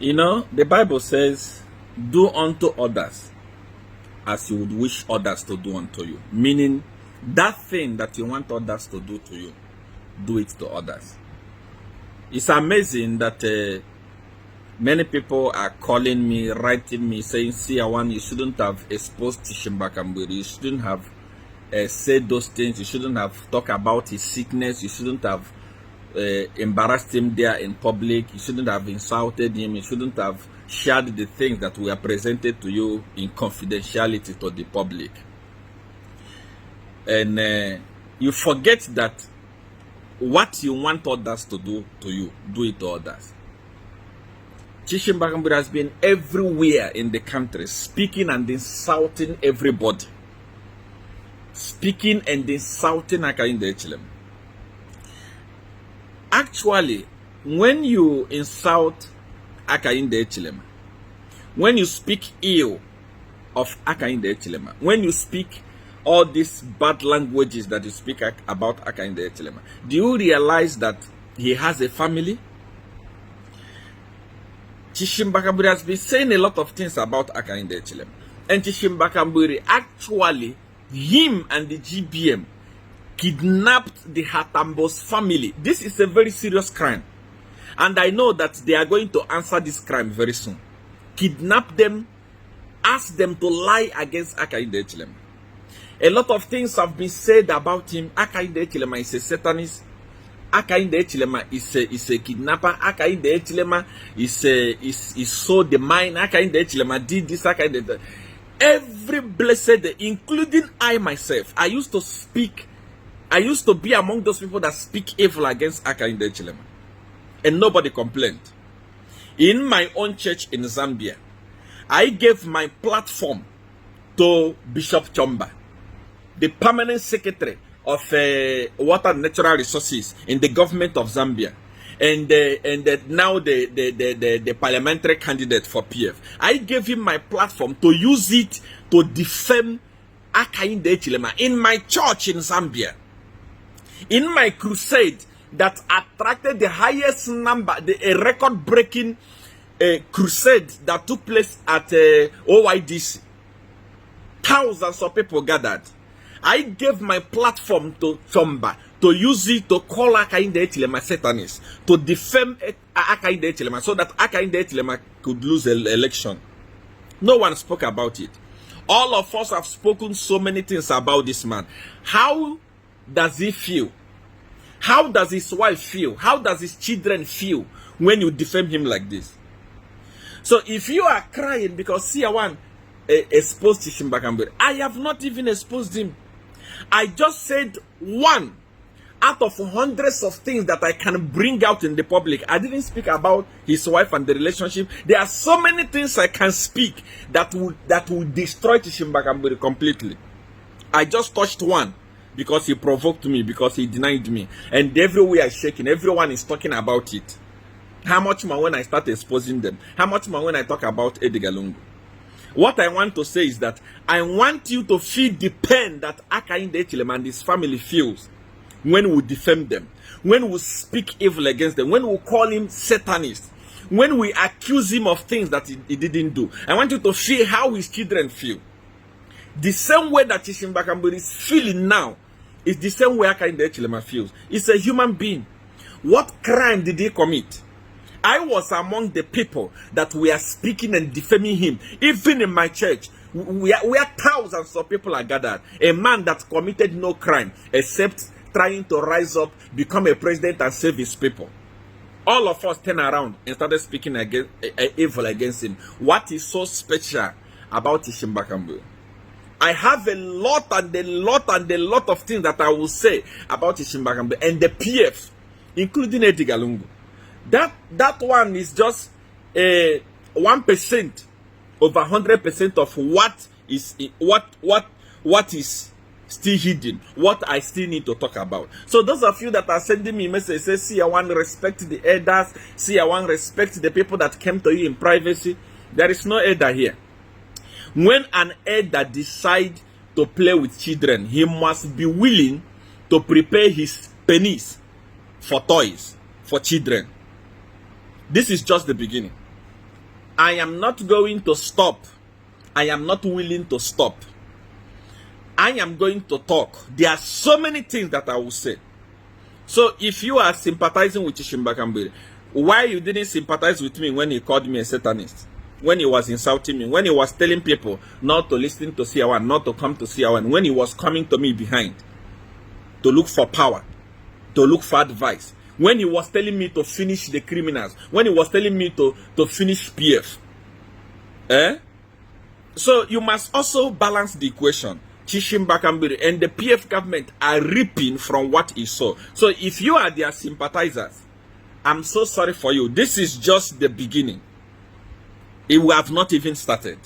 You know, the Bible says, do unto others as you would wish others to do unto you. Meaning, that thing that you want others to do to you, do it to others. It's amazing that many people are calling me, writing me, saying, Siawan, you shouldn't have exposed Chishimba Kambwili. You shouldn't have said those things. You shouldn't have talked about his sickness. You shouldn't have embarrassed him there in public. You shouldn't have insulted him. You shouldn't have shared the things that were presented to you in confidentiality to the public. And you forget that what you want others to do to you, do it to others. Chishimba Kambwili has been everywhere in the country, speaking and insulting everybody. Speaking and insulting Hakainde Hichilema. Actually, when you insult Hakainde Hichilema, when you speak ill of Hakainde Hichilema, when you speak all these bad languages that you speak about Hakainde Hichilema, do you realize that he has a family? Chishimba Kambwili has been saying a lot of things about Hakainde Hichilema. And Chishimba Kambwili, actually, him and the GBM kidnapped the Hatambos family. This is a very serious crime. And I know that they are going to answer this crime very soon. Kidnap them, ask them to lie against Hakainde Hichilema. A lot of things have been said about him. Hakainde Hichilema is a Satanist. Hakainde Hichilema is a kidnapper. Hakainde Hichilema is so the mind. Hakainde Hichilema did this. Hakainde. Every blessed day, including I myself, I used to be among those people that speak evil against Hakainde Hichilema. And nobody complained. In my own church in Zambia, I gave my platform to Bishop Chomba, the permanent secretary of Water and Natural Resources in the government of Zambia, and now the parliamentary candidate for PF. I gave him my platform to use it to defend Hakainde Hichilema in my church in Zambia, in my crusade that attracted the highest number, a record-breaking crusade that took place at OYDC. Thousands of people gathered. I gave my platform to Chomba to use it to call Hakainde Hichilema Satanist, to defame Hakainde Hichilema so that Hakainde Hichilema could lose the election. No one spoke about it. All of us have spoken so many things about this man. How does he feel? How does his wife feel? How does his children feel when you defame him like this? So if you are crying because Siawan exposed Chishimba Kambwili, I have not even exposed him. I just said one out of hundreds of things that I can bring out in the public. I didn't speak about his wife and the relationship. There are so many things I can speak that would destroy Chishimba Kambwili completely. I just touched one because he provoked me, because he denied me. And everywhere is shaking. Everyone is talking about it. How much more when I start exposing them? How much more when I talk about Edgar Lungu? What I want to say is that I want you to feel the pain that Hakainde Hichilema and his family feels when we defame them, when we speak evil against them, when we call him Satanist, when we accuse him of things that he didn't do. I want you to feel how his children feel. The same way that Chishimba Kambwili is feeling now is the same way Hakainde Hichilema feels. It's a human being. What crime did he commit? I was among the people that were speaking and defaming him. Even in my church, where thousands of people are gathered. A man that committed no crime except trying to rise up, become a president and save his people. All of us turned around and started speaking evil against him. What is so special about Chishimba Kambwili? I have a lot of things that I will say about Chishimba Kambwili and the PF, including Edgar Lungu. That one is just 1% over 100% of what is still hidden, what I still need to talk about. So those of you that are sending me messages, say, see, I want to respect the elders, see, I want to respect the people that came to you in privacy. There is no elder here. When an elder decides to play with children, he must be willing to prepare his pennies for toys for children. This is just the beginning. I am not going to stop. I am not willing to stop. I am going to talk. There are so many things that I will say. So if you are sympathizing with Chishimba Kambwili, why you didn't sympathize with me when he called me a Satanist? When he was insulting me, when he was telling people not to listen to CR1, not to come to CR1, when he was coming to me behind to look for power, to look for advice, when he was telling me to finish the criminals, when he was telling me to finish PF. So you must also balance the equation. Chishimba Kambwili and the PF government are reaping from what he saw. So if you are their sympathizers, I'm so sorry for you. This is just the beginning. It will have not even started.